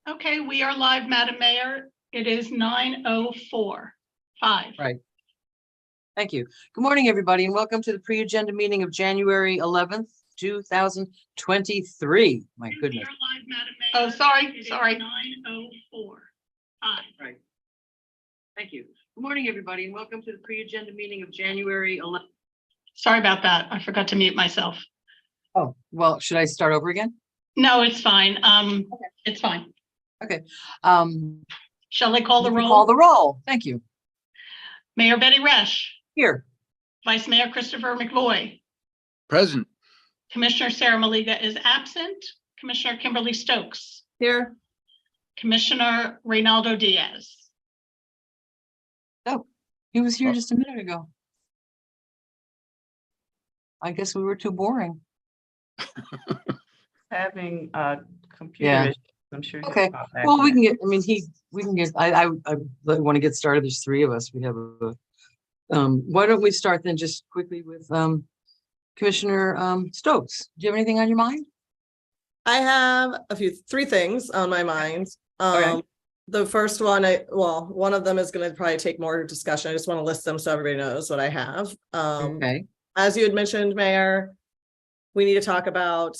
Okay, we are live, Madam Mayor. It is 9:04. Right. Thank you. Good morning, everybody, and welcome to the pre-agenda meeting of January 11th, 2023. My goodness. Oh, sorry. 9:04. Right. Thank you. Good morning, everybody, and welcome to the pre-agenda meeting of January 11th. Sorry about that. I forgot to mute myself. Oh, well, should I start over again? No, it's fine. It's fine. Okay. Shall I call the roll? Call the roll. Thank you. Mayor Betty Resch, Here. Vice Mayor Christopher McVoy, Present. Commissioner Sarah Maliga is absent, Commissioner Kimberly Stokes, Here. Commissioner Reynaldo Diaz. Oh, he was here just a minute ago. I guess we were too boring. Having computer Yeah. issues. I'm sure. he'll Okay. pop back Well, we in. can get, I want to get started. There's three of us. We have a, why don't we start then just quickly with, Commissioner, Stokes. Do you have anything on your mind? I have three things on my mind. Okay. The first one, one of them is going to probably take more discussion. I just want to list them so everybody knows what I have. Okay. As you had mentioned, Mayor, we need to talk about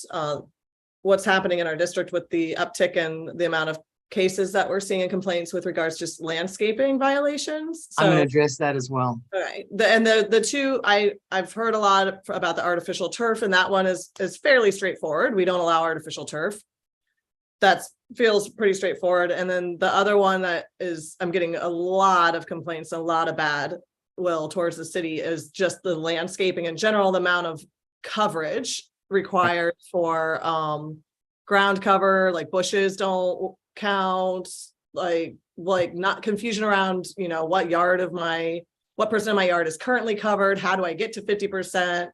what's happening in our district with the uptick in the amount of cases that we're seeing in complaints with regards to just landscaping violations. I'm going to So, address that as well. all right, the two, I've heard a lot about the artificial turf, and that one is fairly straightforward. We don't allow artificial turf. That feels pretty straightforward. And then the other one that is, I'm getting a lot of complaints, a lot of bad will towards the city, is just the landscaping in general, the amount of coverage required for ground cover, like bushes don't count, like not confusion around, what percent of my yard is currently covered, how do I get to 50%?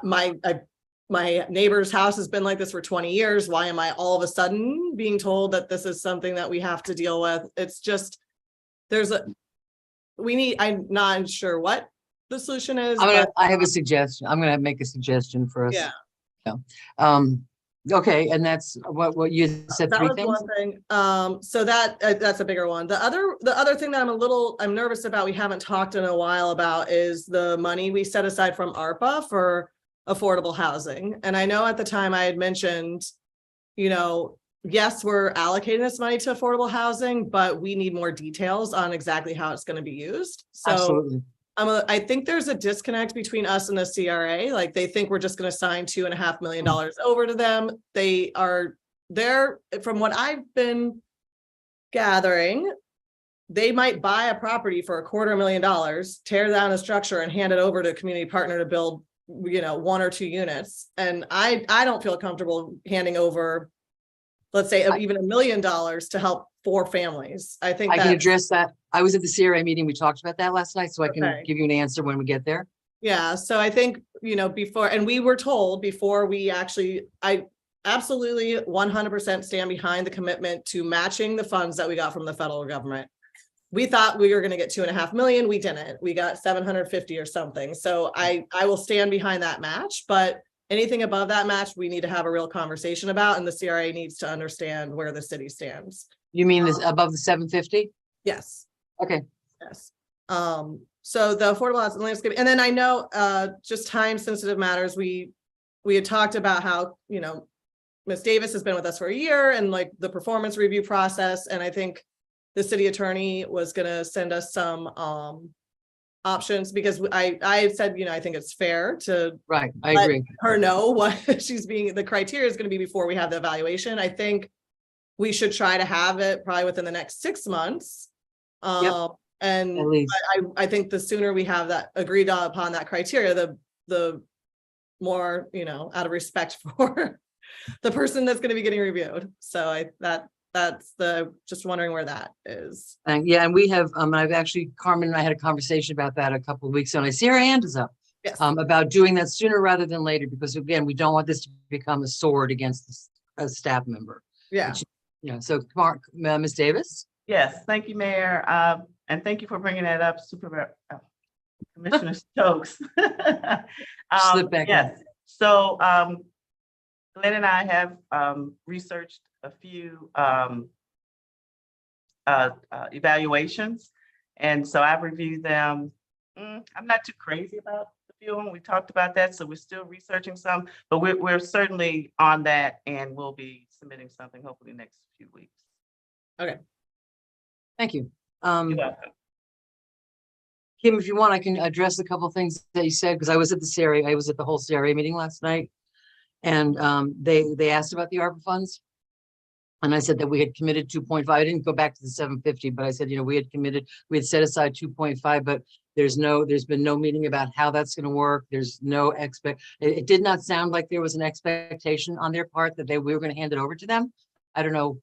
My neighbor's house has been like this for 20 years. Why am I all of a sudden being told that this is something that we have to deal with? It's just, I'm not sure what the solution is. I have a suggestion. I'm going to make a suggestion for us. Yeah. Okay. And that's what you said, That three was things. one thing. So that's a bigger one. The other thing that I'm nervous about, we haven't talked in a while about, is the money we set aside from ARPA for affordable housing. And I know at the time I had mentioned, yes, we're allocating this money to affordable housing, but we need more details on exactly how it's going to be used. So Absolutely. I think there's a disconnect between us and the CRA. Like, they think we're just going to sign $2.5 million over to them. They are there, from what I've been gathering, they might buy a property for $250,000, tear down a structure and hand it over to a community partner to build, 1 or 2 units. And I don't feel comfortable handing over, let's say, even $1 million to help 4 families. I think I can address that. I was at the CRA meeting. We talked about that last night, so I can Okay. give you an answer when we get there. Yeah, so I think, before, and we were told before I absolutely 100% stand behind the commitment to matching the funds that we got from the federal government. We thought we were going to get 2.5 million. We didn't. We got 750 or something. So I will stand behind that match, but anything above that match, we need to have a real conversation about, and the CRA needs to understand where the city stands. You mean this above the 750? Yes. Okay. Yes. So the affordable housing landscape, and then I know, just time sensitive matters. We had talked about how, Ms. Davis has been with us for a year, and like the performance review process. And I think the city attorney was going to send us some, options, because I said, I think it's fair to Right. I let agree. her know what the criteria is going to be before we have the evaluation. I think we should try to have it probably within the next 6 months. And At least. I think the sooner we have that agreed upon that criteria, the more, out of respect for the person that's going to be getting reviewed. So that's just wondering where that is. Yeah, and we have, I've actually, Carmen and I had a conversation about that a couple of weeks ago, and I see her hand is up. Yes. About doing that sooner rather than later, because again, we don't want this to become a sword against a staff member. Yeah. So Mark, Ms. Davis? Yes, thank you, Mayor. And thank you for bringing that up, Commissioner Stokes. Slip back in. Yes, so Glenn and I have researched a few evaluations. And so I've reviewed them. I'm not too crazy about the few of them. We talked about that, so we're still researching some, but we're certainly on that, and we'll be submitting something hopefully next few weeks. Thank you. You're welcome. Kim, if you want, I can address a couple of things that you said, because I was at the whole CRA meeting last night. And they asked about the ARPA funds. And I said that we had committed 2.5. I didn't go back to the 750, but I said, we had set aside 2.5, but there's been no meeting about how that's going to work. There's no it did not sound like there was an expectation on their part that we were going to hand it over to them. I don't know,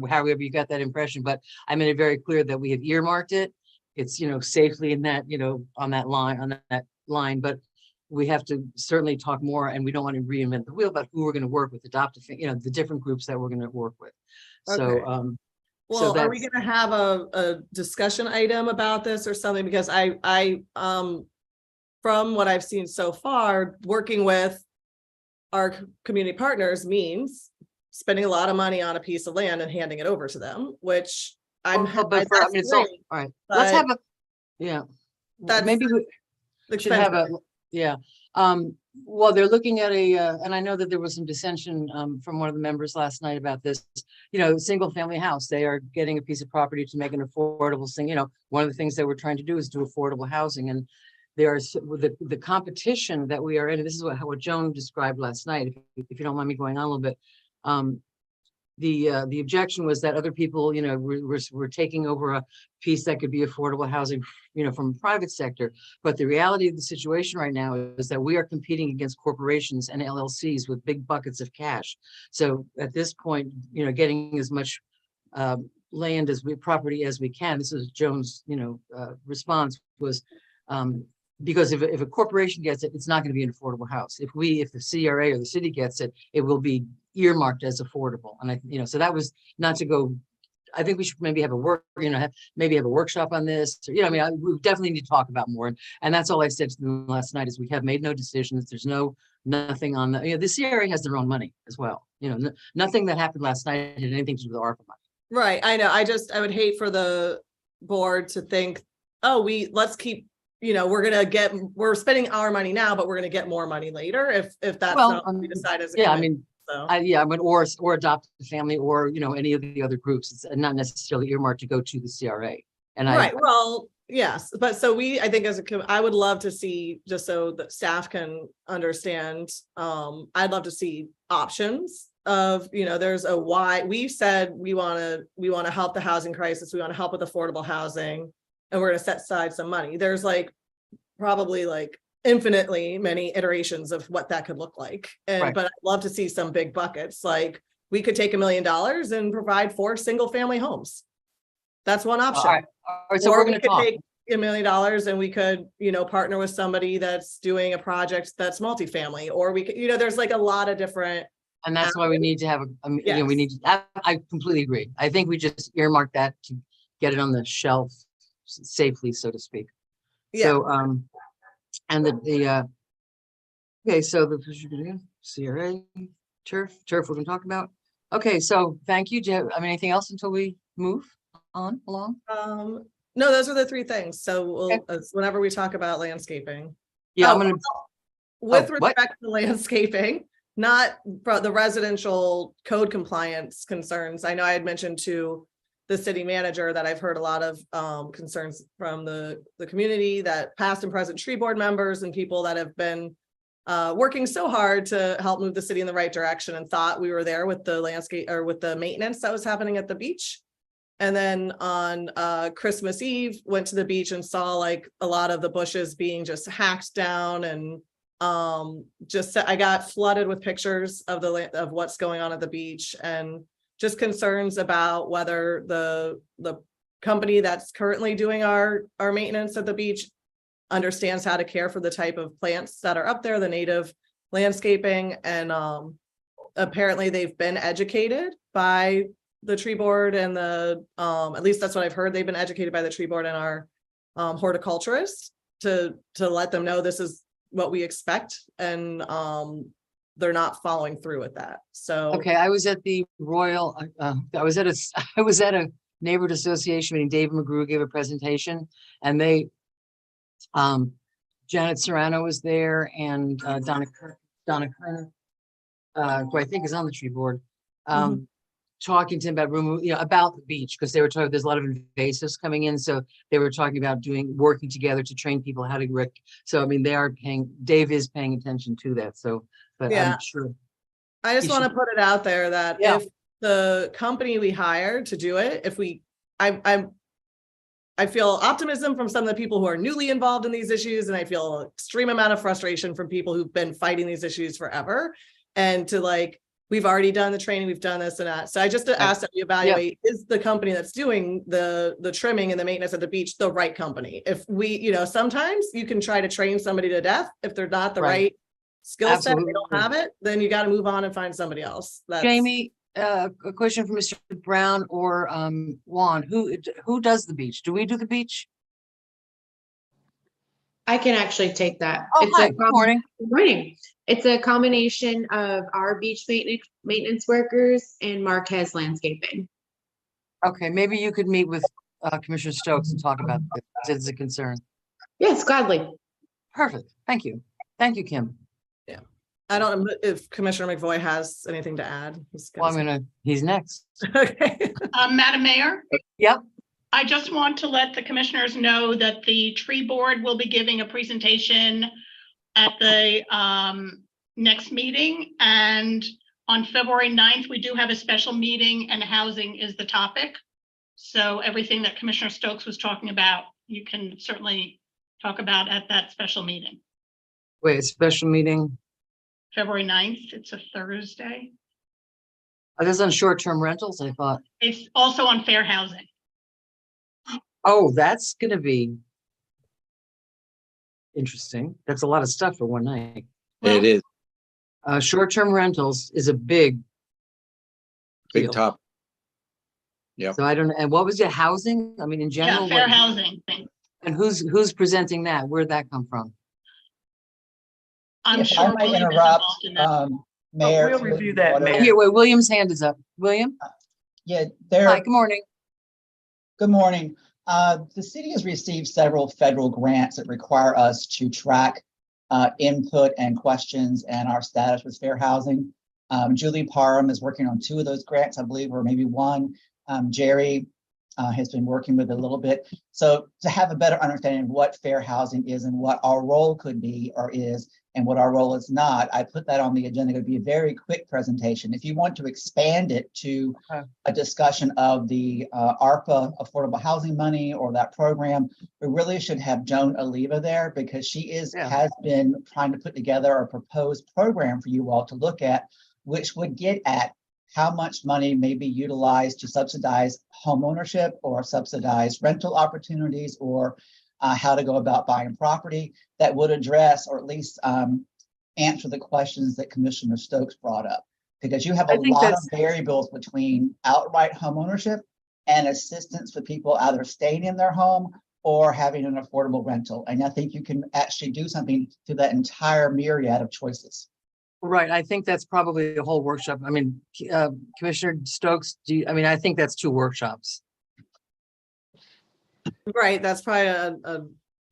however you got that impression, but I made it very clear that we have earmarked it. It's, safely in that, on that line, but we have to certainly talk more, and we don't want to reinvent the wheel about who we're going to work with, the different groups that we're going to work with. Okay. So, Well, are we gonna have a discussion item about this or something? Because I from what I've seen so far, working with our community partners means spending a lot of money on a piece of land and handing it over to them, which I'm. but for, I mean, it's all right. Let's have a, maybe we should have a, well, they're looking at and I know that there was some dissension from one of the members last night about this, single family house. They are getting a piece of property to make an affordable thing. One of the things that we're trying to do is do affordable housing, and there are the competition that we are in. This is what Joan described last night. If you don't mind me going on a little bit, the objection was that other people, were taking over a piece that could be affordable housing, from the private sector. But the reality of the situation right now is that we are competing against corporations and LLCs with big buckets of cash. So at this point, getting as much land property as we can. This is Joan's, response was, because if a corporation gets it, it's not going to be an affordable house. If the CRA or the city gets it, it will be earmarked as affordable. And so that was not to go. I think we should maybe have a maybe have a workshop on this. We definitely need to talk about more. And that's all I said to them last night is we have made no decisions. There's nothing on the CRA has their own money as well. Nothing that happened last night had anything to do with ARPA money. Right. I know. I would hate for the board to think, let's keep, we're spending our money now, but we're going to get more money later if that's not what we decide as a committee. Or adopt a family, or any of the other groups. It's not necessarily earmarked to go to the CRA. And well, yes, but so I think I would love to see, just so that staff can understand. I'd love to see options of, there's a why. We've said we want to help the housing crisis. We want to help with affordable housing, and we're going to set aside some money. There's probably infinitely many iterations of what that could look like. But I'd love to see some big buckets. We could take $1 million and provide 4 single family homes. That's one option. All right, so we're going to take $1 million and we could, partner with somebody that's doing a project that's multifamily, or we could, there's a lot of different. And that's why we need to have I completely agree. I think we just earmark that to get it on the shelf safely, so to speak. Yeah. So, and so the CRA, turf we're going to talk about. Okay, so thank you. Do you have anything else until we move on along? No, those are the 3 things. So whenever we talk about landscaping. Yeah, I'm going to. With respect to landscaping, not the residential code compliance concerns. I know I had mentioned to the city manager that I've heard a lot of concerns from the community, that past and present tree board members and people that have been working so hard to help move the city in the right direction, and thought we were there with the landscape or with the maintenance that was happening at the beach. And then on Christmas Eve, went to the beach and saw a lot of the bushes being just hacked down, and I got flooded with pictures of what's going on at the beach, and just concerns about whether the company that's currently doing our maintenance at the beach understands how to care for the type of plants that are up there, the native landscaping. And apparently they've been educated by the tree board and at least that's what I've heard. They've been educated by the tree board and our horticulturist to let them know this is what we expect. And they're not following through with that. So okay, I was at the Royal. I was at a Neighborhood Association, meaning Dave McGrew gave a presentation, and they, Janet Serrano was there, and Donna Kerner, who I think is on the tree board, talking to him about about the beach, because they were talking, there's a lot of invasives coming in, so they were talking about working together to train people how to so I mean, Dave is paying attention to that, so, but Yeah. I'm sure. I just You want to should- put it out there that Yeah. if the company we hired to do it, I feel optimism from some of the people who are newly involved in these issues, and I feel extreme amount of frustration from people who've been fighting these issues forever. And to like, we've already done the training, we've done this and that. So I just ask that we evaluate, is the company that's doing the trimming and the maintenance at the beach the right company? If we, sometimes you can try to train somebody to death. If they're not the Right. right skill set, they Absolutely. don't have it, then you got to move on and find somebody else. Jamie, a question for Mr. Brown or Juan, who does the beach? Do we do the beach? I can actually take that. Oh, It's hi, a good morning. Good morning. It's a combination of our beach maintenance workers and Marquez Landscaping. Okay, maybe you could meet with Commissioner Stokes and talk about this. It's a concern. Yes, gladly. Perfect. Thank you. Thank you, Kim. I don't know if Commissioner McVoy has anything to add. Well, he's next. Okay. Madam Mayor? Yep. I just want to let the commissioners know that the tree board will be giving a presentation at the next meeting. And on February 9th, we do have a special meeting and housing is the topic. So everything that Commissioner Stokes was talking about, you can certainly talk about at that special meeting. Wait, a special meeting? February 9th, it's a Thursday. Oh, this is on short-term rentals, I thought. It's also on fair housing. Oh, that's gonna be interesting. That's a lot of stuff for one night. Well, It is Short-term rentals is a big big deal. top. Yep. So I don't know. And what was your housing? I mean, in Yeah, general, fair housing thing. and who's presenting that? Where'd that come from? I'm If sure I might William is interrupt, involved in that. Mayor. we'll review that, Water- Mayor. Here, wait, William's hand is up. William? Yeah, Hi, there, good morning. good morning. The city has received several federal grants that require us to track input and questions and our status with fair housing. Julie Parham is working on 2 of those grants, I believe, or maybe 1. Jerry has been working with it a little bit. So to have a better understanding of what fair housing is and what our role could be or is, and what our role is not, I put that on the agenda. It would be a very quick presentation. If you want to expand it to a discussion of the ARPA affordable housing money or that program, we really should have Joan Oliva there, because she has been trying to put together a proposed program for you all to look at, which would get at how much money may be utilized to subsidize homeownership or subsidize rental opportunities, or how to go about buying property that would address, or at least answer the questions that Commissioner Stokes brought up. Because you have a I think lot of that's- variables between outright homeownership and assistance for people either staying in their home or having an affordable rental. And I think you can actually do something to that entire myriad of choices. Right, I think that's probably a whole workshop. I mean, Commissioner Stokes, I think that's 2 workshops. Right, that's probably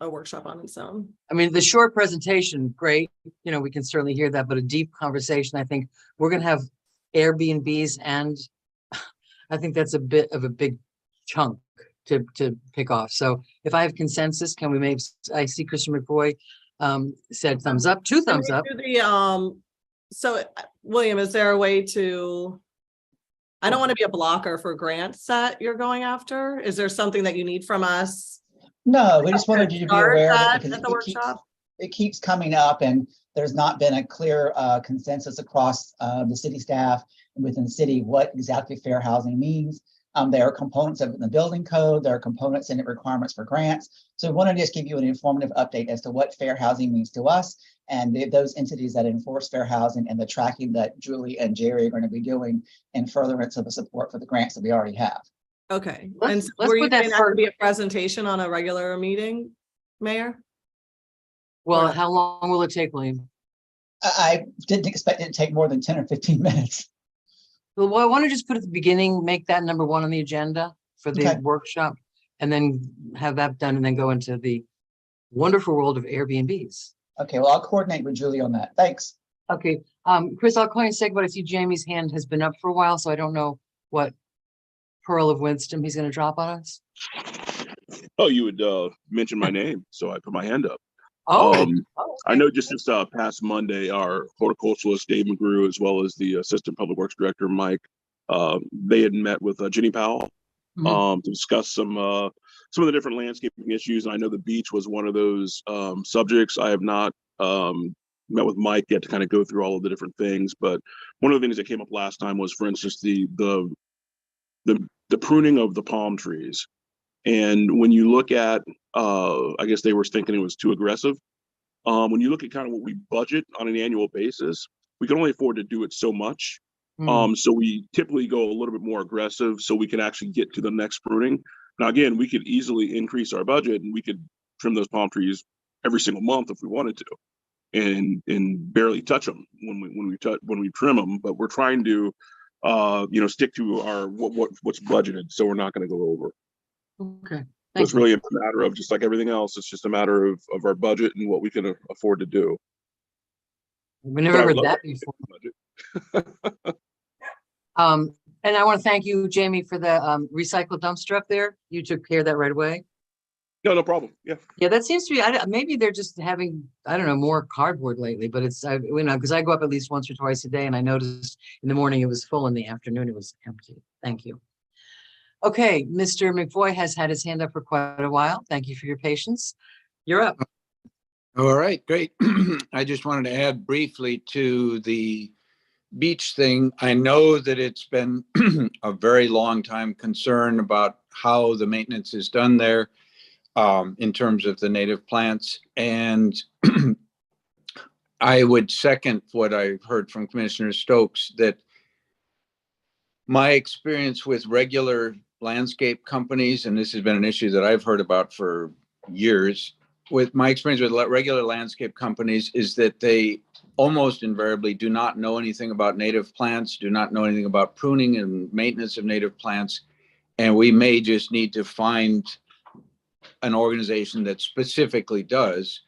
a workshop on its own. I mean, the short presentation, great, we can certainly hear that, but a deep conversation, I think we're gonna have Airbnbs, and I think that's a bit of a big chunk to pick off. So if I have consensus, can we maybe, I see Christopher McVoy said thumbs up, 2 thumbs Can up. we do so William, is there a way to, I don't want to be a blocker for grants that you're going after. Is there something that you need from us? No, we just wanted you to be Start aware of that it, because at the workshop? it keeps coming up, and there's not been a clear consensus across the city staff and within the city what exactly fair housing means. There are components of it in the building code, there are components in it, requirements for grants. So we want to just give you an informative update as to what fair housing means to us, and those entities that enforce fair housing, and the tracking that Julie and Jerry are going to be doing in furtherance of the support for the grants that we already have. Okay, Let's- and so let's were you put that saying that for- would be a presentation on a regular meeting, Mayor? Well, Or- how long will it take, William? I didn't expect it to take more than 10 or 15 minutes. Well, I want to just put at the beginning, make that number 1 on the agenda. for the Okay. workshop, and then have that done and then go into the wonderful world of Airbnbs. Okay, well, I'll coordinate with Julie on that. Thanks. Okay, Chris, I'll call you in a second, but I see Jamie's hand has been up for a while, so I don't know what pearl of wisdom he's gonna drop on us. Oh, you would mention my name, so I put my hand up. Oh, I okay. know just this past Monday, our horticulturalist Dave McGrew, as well as the Assistant Public Works Director Mike, they had met with Jenny Powell Mhm. to discuss some of the different landscaping issues. And I know the beach was one of those subjects. I have not met with Mike yet to kind of go through all of the different things, but one of the things that came up last time was, for instance, the pruning of the palm trees. And when you look at, I guess they were thinking it was too aggressive. When you look at kind of what we budget on an annual basis, we can only afford to do it so much. Mm. So we typically go a little bit more aggressive so we can actually get to the next pruning. Now, again, we could easily increase our budget and we could trim those palm trees every single month if we wanted to, and barely touch them when we trim them. But we're trying to, stick to our what's budgeted, so we're not going to go over. Okay, So thank it's you. really a matter of, just like everything else, it's just a matter of our budget and what we can afford to do. We But never I would heard love that to before. budget. And I want to thank you, Jamie, for the recycle dumpster up there. You took care of that right away. No problem. Yeah. Yeah, that seems to be, maybe they're just having, I don't know, more cardboard lately, but it's, because I go up at least once or twice a day and I noticed in the morning it was full, in the afternoon it was empty. Thank you. Okay, Mr. McVoy has had his hand up for quite a while. Thank you for your patience. You're up. All right, great. I just wanted to add briefly to the beach thing. I know that it's been a very long time concern about how the maintenance is done there in terms of the native plants. And I would second what I heard from Commissioner Stokes, that my experience with regular landscape companies, and this has been an issue that I've heard about for years, with my experience with regular landscape companies, is that they almost invariably do not know anything about native plants, do not know anything about pruning and maintenance of native plants. And we may just need to find an organization that specifically does.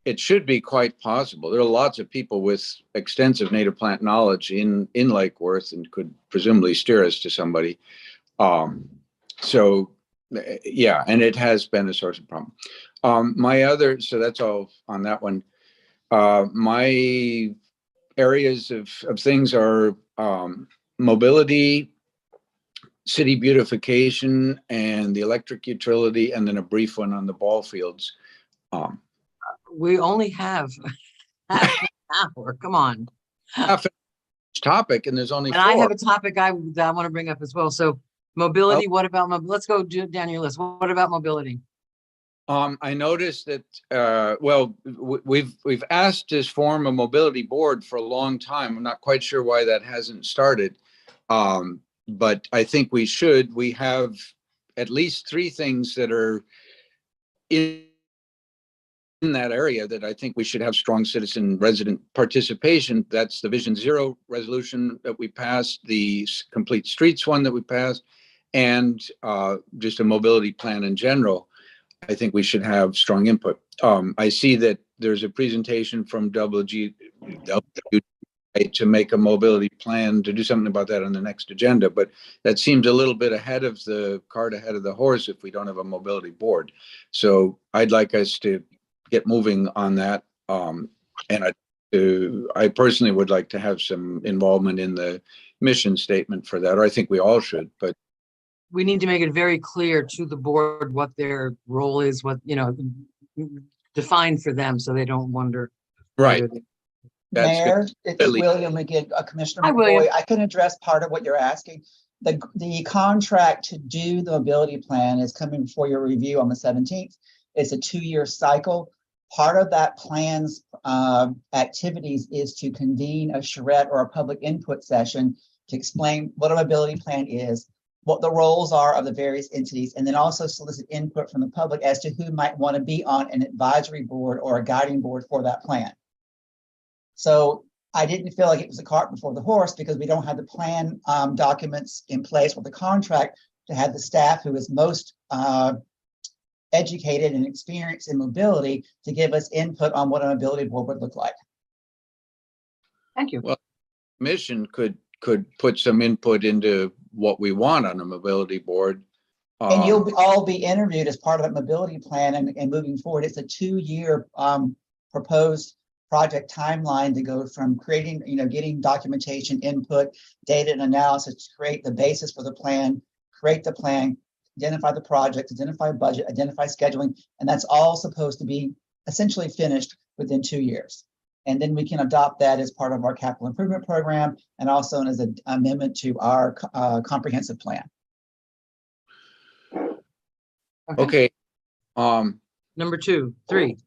It should be quite possible. There are lots of people with extensive native plant knowledge in Lake Worth and could presumably steer us to somebody. So yeah, and it has been a source of problem. So that's all on that one. My areas of things are mobility, city beautification, and the electric utility, and then a brief one on the ball fields. We only have half an hour. Come on. Half each topic, and there's only And I have four. a topic that I want to bring up as well. So mobility, what about, let's go down your list. What about mobility? I noticed that, we've asked to form a mobility board for a long time. I'm not quite sure why that hasn't started. But I think we should. We have at least three things that are in that area that I think we should have strong citizen resident participation. That's the Vision Zero resolution that we passed, the Complete Streets one that we passed, and just a mobility plan in general. I think we should have strong input. I see that there's a presentation from WG to make a mobility plan, to do something about that on the next agenda, but that seems a little bit ahead of the cart ahead of the horse if we don't have a mobility board. So I'd like us to get moving on that. And I personally would like to have some involvement in the mission statement for that, or I think we all should, but We need to make it very clear to the board what their role is, what, defined for them, so they don't wonder. right. whether they- That's good. Mayor, it's Billy. William again, Commissioner Hi, William. McCoy. I can address part of what you're asking. The contract to do the mobility plan is coming for your review on the 17th. It's a 2-year cycle. Part of that plan's activities is to convene a charrette or a public input session to explain what a mobility plan is, what the roles are of the various entities, and then also solicit input from the public as to who might want to be on an advisory board or a guiding board for that plan. So I didn't feel like it was a cart before the horse because we don't have the plan documents in place with the contract to have the staff who is most educated and experienced in mobility to give us input on what a mobility board would look like. Thank you. Well, Commission could put some input into what we want on a mobility board. And you'll all be interviewed as part of that mobility plan and moving forward. It's a 2-year proposed project timeline to go from creating, getting documentation, input, data and analysis to create the basis for the plan, create the plan, identify the project, identify budget, identify scheduling, and that's all supposed to be essentially finished within 2 years. And then we can adopt that as part of our capital improvement program and also as an amendment to our comprehensive plan. Okay. Number 2, 3.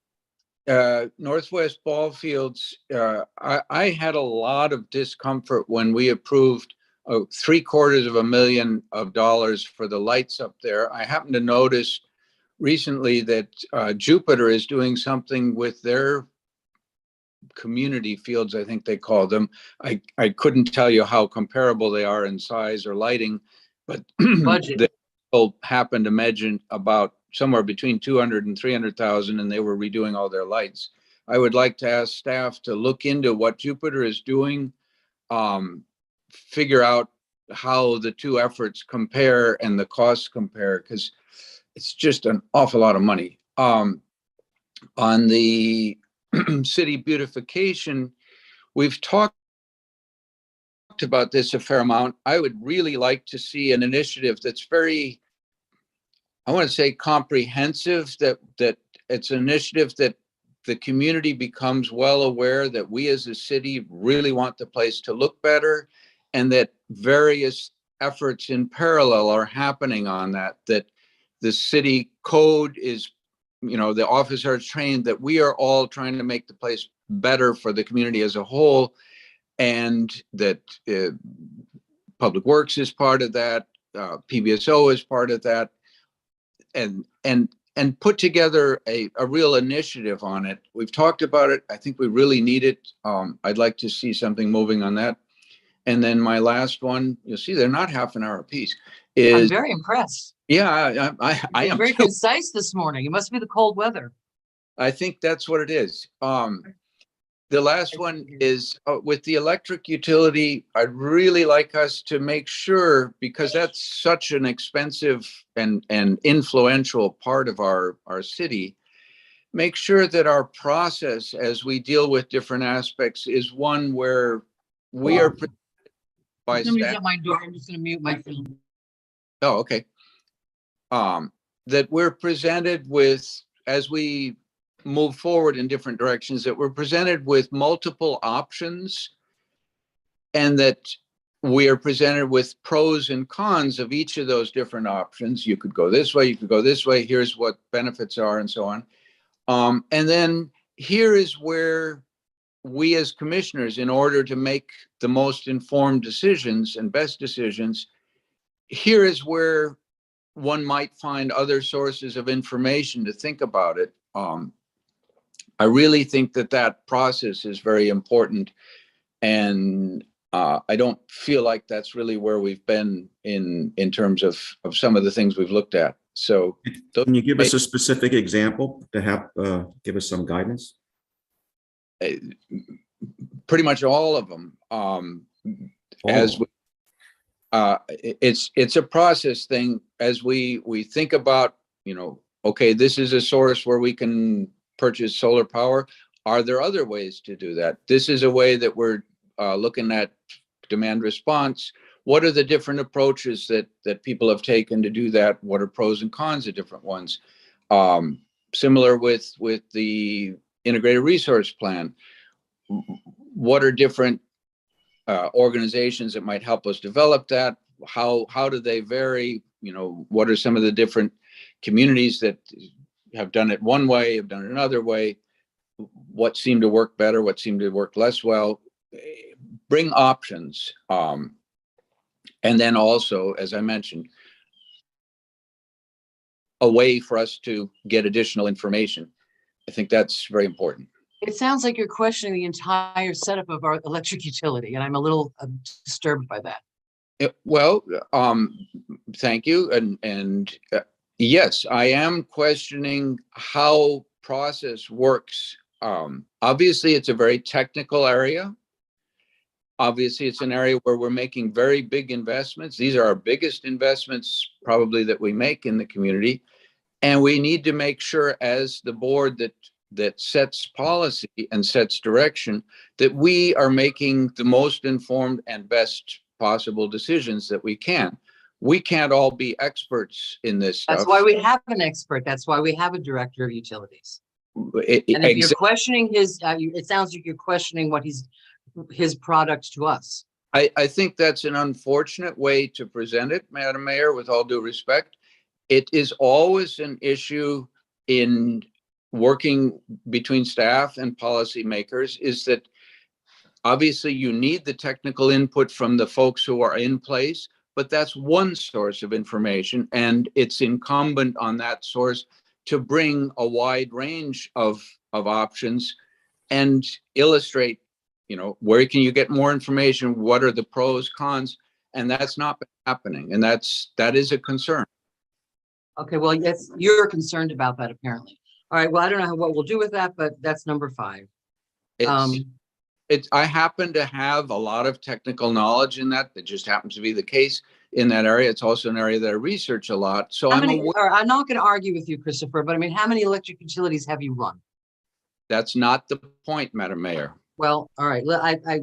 Northwest Ball Fields, I had a lot of discomfort when we approved $750,000 for the lights up there. I happened to notice recently that Jupiter is doing something with their community fields, I think they call them. I couldn't tell you how comparable they are in size or lighting, but Budget. they all happened to mention about somewhere between 200 and 300,000, and they were redoing all their lights. I would like to ask staff to look into what Jupiter is doing, figure out how the two efforts compare and the costs compare, because it's just an awful lot of money. On the city beautification, we've talked about this a fair amount. I would really like to see an initiative that's very, I want to say comprehensive, that it's an initiative that the community becomes well aware that we as a city really want the place to look better, and that various efforts in parallel are happening on that the city code is, the officers trained that we are all trying to make the place better for the community as a whole, and that Public Works is part of that, PBSO is part of that, and put together a real initiative on it. We've talked about it. I think we really need it. I'd like to see something moving on that. And then my last one, you'll see they're not half an hour apiece, I'm is, very impressed. yeah, I You're am very too. concise this morning. It must be the cold weather. I think that's what it is. The last one is with the electric utility. I'd really like us to make sure, because that's such an expensive and influential part of our city, make sure that our process as we deal with different aspects is one where we are by Somebody's staff. at my door. I'm just going to mute my phone. Oh, okay. That we're presented with, as we move forward in different directions, that we're presented with multiple options, and that we are presented with pros and cons of each of those different options. You could go this way, you could go this way, here's what benefits are, and so on. And then here is where we as commissioners, in order to make the most informed decisions and best decisions, here is where one might find other sources of information to think about it. I really think that process is very important, and I don't feel like that's really where we've been in terms of some of the things we've looked at. So can you give us a specific example to have give us some guidance? Pretty much all of them. As we, it's a process thing. As we think about, okay, this is a source where we can purchase solar power. Are there other ways to do that? This is a way that we're looking at demand response. What are the different approaches that people have taken to do that? What are pros and cons of different ones? Similar with the integrated resource plan. What are different organizations that might help us develop that? How do they vary? What are some of the different communities that have done it one way, have done it another way? What seemed to work better? What seemed to work less well? Bring options. And then also, as I mentioned, a way for us to get additional information. I think that's very important. It sounds like you're questioning the entire setup of our electric utility, and I'm a little disturbed by that. Well, thank you. And yes, I am questioning how process works. Obviously, it's a very technical area. Obviously, it's an area where we're making very big investments. These are our biggest investments probably that we make in the community. And we need to make sure as the board that sets policy and sets direction, that we are making the most informed and best possible decisions that we can. We can't all be experts in this stuff. That's why we have an expert. That's why we have a director of utilities. And if you're questioning his, it sounds like you're questioning what his product to us. I think that's an unfortunate way to present it, Madam Mayor, with all due respect. It is always an issue in working between staff and policymakers, is that obviously you need the technical input from the folks who are in place, but that's one source of information, and it's incumbent on that source to bring a wide range of options and illustrate, where can you get more information? What are the pros, cons? And that's not been happening. And that is a concern. Okay, well, yes, you're concerned about that apparently. All right, well, I don't know what we'll do with that, but that's number 5. I happen to have a lot of technical knowledge in that. That just happens to be the case in that area. It's also an area that I research a lot. So I'm not going to argue with you, Christopher, but I mean, how many electric utilities have you run? That's not the point, Madam Mayor. Well, all right,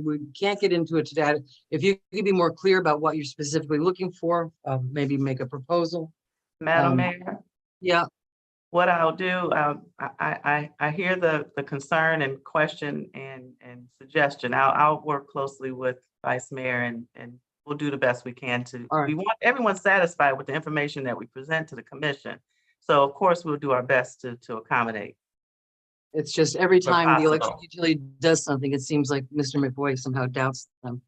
we can't get into it today. If you could be more clear about what you're specifically looking for, maybe make a proposal. Madam Mayor, Yeah, what I'll do, I hear the concern and question and suggestion. I'll work closely with Vice Mayor and we'll do the best we can to, All right. we want everyone satisfied with the information that we present to the commission. So of course, we'll do our best to accommodate. it's just every time the electric possible. utility does something, it seems like Mr. McBoy somehow doubts them.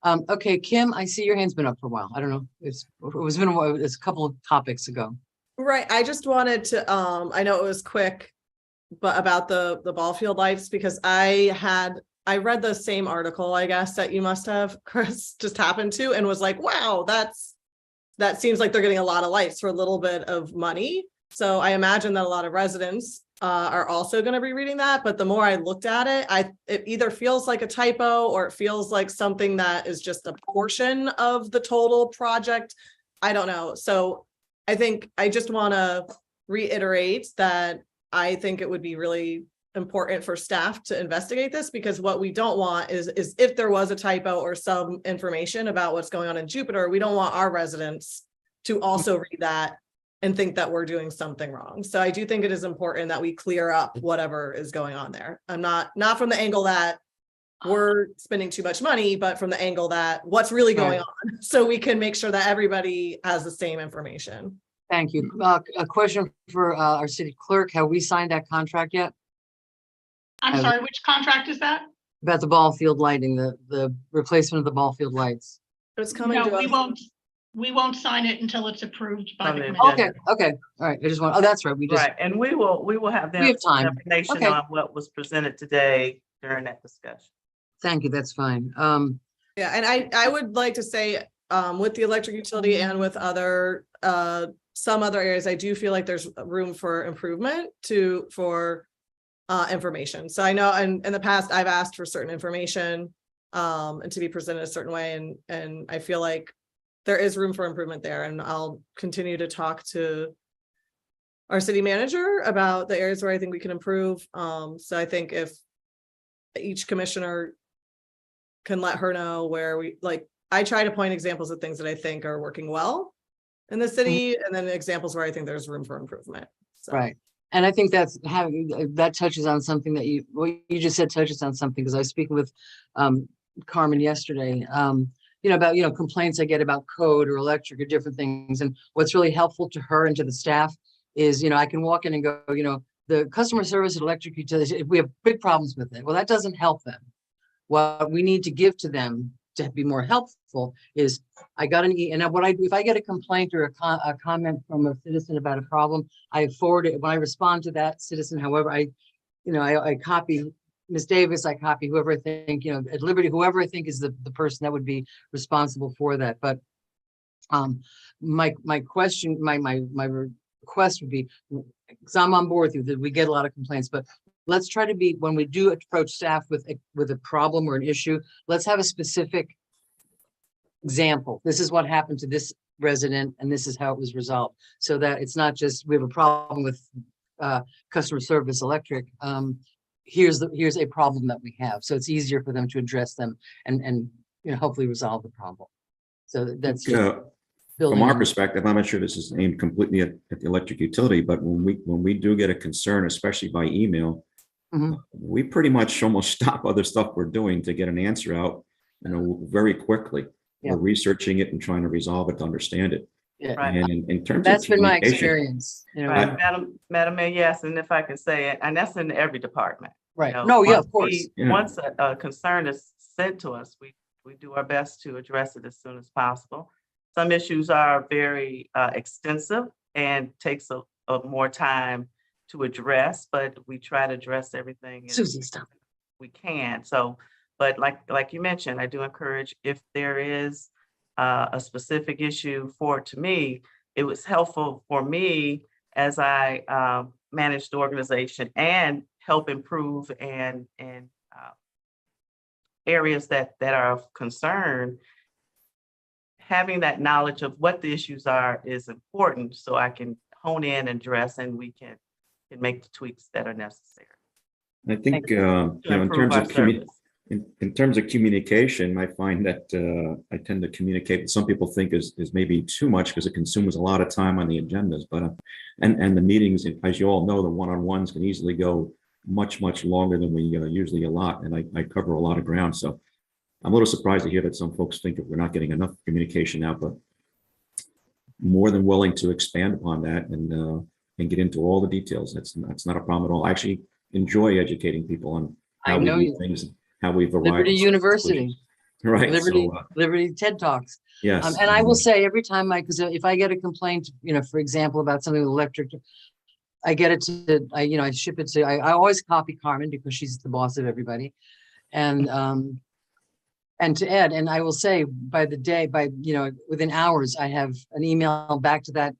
Okay, Kim, I see your hand's been up for a while. I don't know. It's been a while. It's a couple of topics ago. Right, I just wanted to, I know it was quick, but about the ball field lights, because I read the same article, I guess, that you must have, Chris, just happened to, and was like, wow, that seems like they're getting a lot of lights for a little bit of money. So I imagine that a lot of residents are also going to be reading that. But the more I looked at it, it either feels like a typo or it feels like something that is just a portion of the total project. I don't know. So I think I just want to reiterate that I think it would be really important for staff to investigate this, because what we don't want is if there was a typo or some information about what's going on in Jupiter, we don't want our residents to also read that and think that we're doing something wrong. So I do think it is important that we clear up whatever is going on there. I'm not from the angle that we're spending too much money, but from the angle that what's really going on, so we can make sure that everybody has the same information. Thank you. A question for our city clerk. Have we signed that contract yet? I'm sorry, which contract is that? About the ball field lighting, the replacement of the ball field lights. It's coming No, to us. we won't sign it until it's approved by the Okay. commission. Okay, all right. I just want, that's right. We just, Right, and we will have them We have time. information Okay. on what was presented today during that discussion. thank you. That's fine. Yeah, and I would like to say, with the electric utility and with other, some other areas, I do feel like there's room for improvement for information. So I know in the past, I've asked for certain information and to be presented a certain way, and I feel like there is room for improvement there, and I'll continue to talk to our city manager about the areas where I think we can improve. So I think if each commissioner can let her know where I try to point examples of things that I think are working well in the city, and then examples where I think there's room for improvement. So. Right. And I think that touches on something that what you just said touches on something, because I was speaking with Carmen yesterday, about, complaints I get about code or electric or different things. And what's really helpful to her and to the staff is, I can walk in and go, the customer service at electric utilities, we have big problems with it. Well, that doesn't help them. What we need to give to them to be more helpful is if I get a complaint or a comment from a citizen about a problem, I forward it. When I respond to that citizen, however, I copy Ms. Davis, I copy whoever I think, at Liberty, whoever I think is the person that would be responsible for that. But my question, my request would be, because I'm on board with you, that we get a lot of complaints, but let's try to be, when we do approach staff with a problem or an issue, let's have a specific example. This is what happened to this resident and this is how it was resolved. So that it's not just, we have a problem with customer service electric. Here's a problem that we have. So it's easier for them to address them and hopefully resolve the problem. So that's just From building our on- perspective, I'm not sure this is aimed completely at the electric utility, but when we do get a concern, especially by email, Mhm. we pretty much almost stop other stuff we're doing to get an answer out, very quickly. Yeah. We're researching it and trying to resolve it, to understand it. Yeah. Right. And in terms of That's been my communication, experience. Right, Madam Mayor, yes, and if I can say it, and that's in every department. Right. know, No, yeah, once of course. Yeah. Once a concern is sent to us, we do our best to address it as soon as possible. Some issues are very extensive and takes a more time to address, but we try to address everything as Susie, stop. we can. So, but like you mentioned, I do encourage, if there is a specific issue to me, it was helpful for me as I manage the organization and help improve and areas that are of concern. Having that knowledge of what the issues are is important, so I can hone in and address, and we can make the tweaks that are necessary I think, to in improve terms our of service. in terms of communication, I find that I tend to communicate what some people think is maybe too much because it consumes a lot of time on the agendas. But and the meetings, as you all know, the one-on-ones can easily go much longer than we usually allot, and I cover a lot of ground. So I'm a little surprised to hear that some folks think that we're not getting enough communication out, but more than willing to expand upon that and get into all the details. That's not a problem at all. I actually enjoy educating people on I how we know do you. things, how we've arrived. Liberty at certain University, conclusions. Right. Liberty, So, Liberty TED Talks. yes. And I will say every time because if I get a complaint, for example, about something with electric, I get it I ship it to, I always copy Carmen because she's the boss of everybody. And to Ed, and I will say within hours, I have an email back to that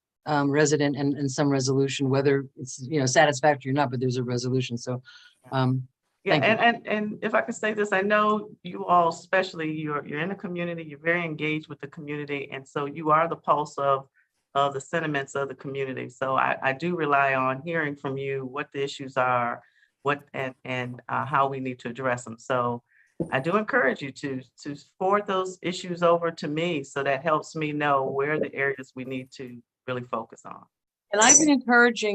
resident and some resolution, whether it's, satisfactory or not, but there's a resolution. So, Yeah, thank you. and if I could say this, I know you all, especially you're in the community, you're very engaged with the community, and so you are the pulse of the sentiments of the community. So I do rely on hearing from you what the issues are, and how we need to address them. So I do encourage you to forward those issues over to me, so that helps me know where the areas we need to really focus on. And I've been encouraging,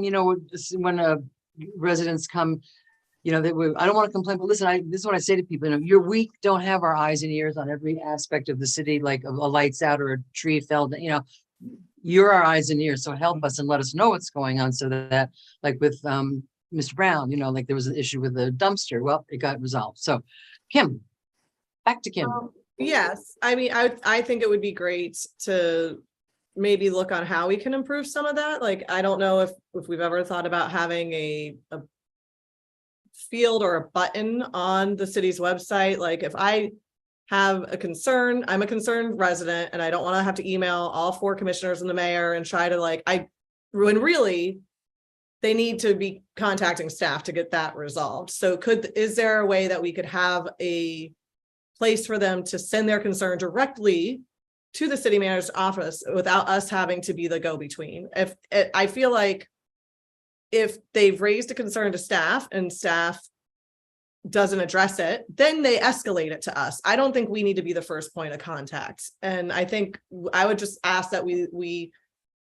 when residents come, I don't want to complain, but listen, this is what I say to people, we don't have our eyes and ears on every aspect of the city, like a lights out or a tree fell, you're our eyes and ears. So help us and let us know what's going on, so that like with Mr. Brown, like there was an issue with the dumpster. Well, it got resolved. So Kim, back to Kim. Yes, I mean, I think it would be great to maybe look on how we can improve some of that. Like, I don't know if we've ever thought about having a field or a button on the city's website. Like, if I have a concern, I'm a concerned resident, and I don't want to have to email all 4 commissioners and the mayor and try to when really they need to be contacting staff to get that resolved. So is there a way that we could have a place for them to send their concern directly to the city manager's office without us having to be the go-between? I feel like if they've raised a concern to staff and staff doesn't address it, then they escalate it to us. I don't think we need to be the first point of contact. And I think I would just ask that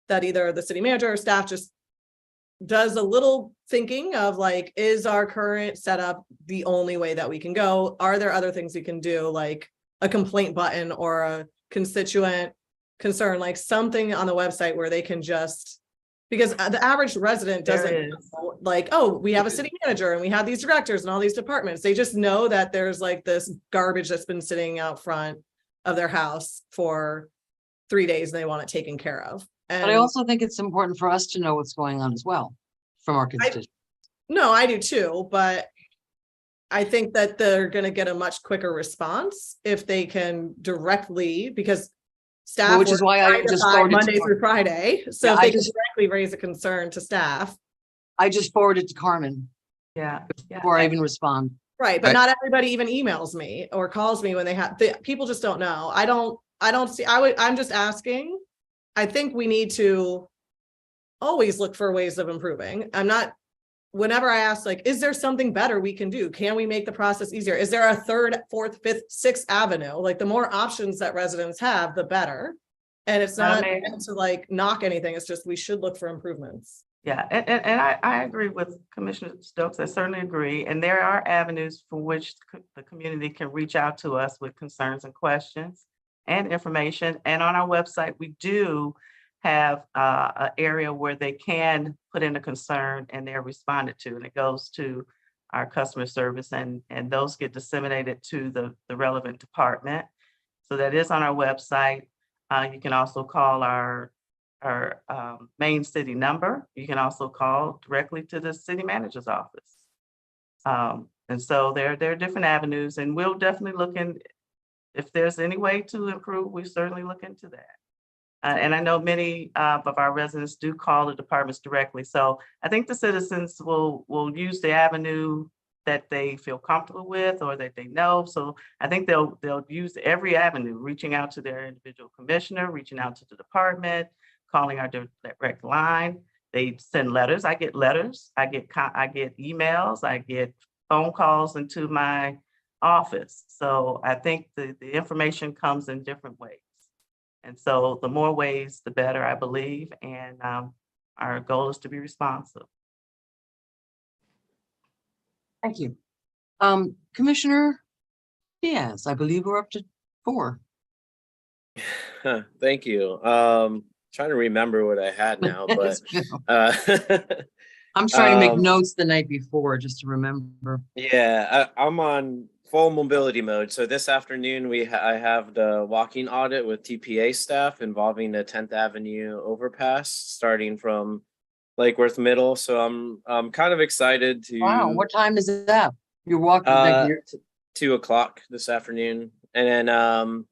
that either the city manager or staff just does a little thinking of is our current setup the only way that we can go? Are there other things we can do, like a complaint button or a constituent concern, like something on the website where they can just, because the average resident doesn't know, oh, we have a city manager and we have these directors and all these departments. They just know that there's this garbage that's been sitting out front of their house for 3 days and they want it taken care of. But I also think it's important for us to know what's going on as well from our constituents. No, I do too, but I think that they're gonna get a much quicker response if they can directly, because staff. Which is work why I 9 to just 5 forwarded to Monday Car- through Friday, so Yeah, if I they can just- directly raise a concern to staff. I just forwarded to Carmen Yeah. before I even respond. Right, but I- not everybody even emails me or calls me when they have, people just don't know. I don't see, I'm just asking. I think we need to always look for ways of improving. I'm not, whenever I ask, like, is there something better we can do? Can we make the process easier? Is there a third, fourth, fifth, sixth avenue? Like, the more options that residents have, the better. And it's not Madam Mayor? meant to like knock anything. It's just, we should look for improvements. Yeah, and I agree with Commissioner Stokes. I certainly agree. And there are avenues for which the community can reach out to us with concerns and questions and information. And on our website, we do have an area where they can put in a concern and they're responded to, and it goes to our customer service, and those get disseminated to the relevant department. So that is on our website. You can also call our main city number. You can also call directly to the city manager's office. And so there are different avenues, and we'll definitely look in, if there's any way to improve, we certainly look into that. And I know many of our residents do call the departments directly. So I think the citizens will use the avenue that they feel comfortable with or that they know. So I think they'll use every avenue, reaching out to their individual commissioner, reaching out to the department, calling our direct line. They send letters. I get letters. I get emails. I get phone calls into my office. So I think the information comes in different ways. And so the more ways, the better, I believe. And our goal is to be responsive. Thank you. Commissioner Diaz, I believe we're up to 4. Thank you. Trying to remember what I had now, but I'm trying to make um, notes the night before just to remember. yeah, I'm on full mobility mode. So this afternoon I have the walking audit with TPA staff involving the 10th Avenue overpass starting from Lake Worth Middle. So I'm kind of excited to. Wow, what time is that? You're walking like you're 2 o'clock this afternoon, and then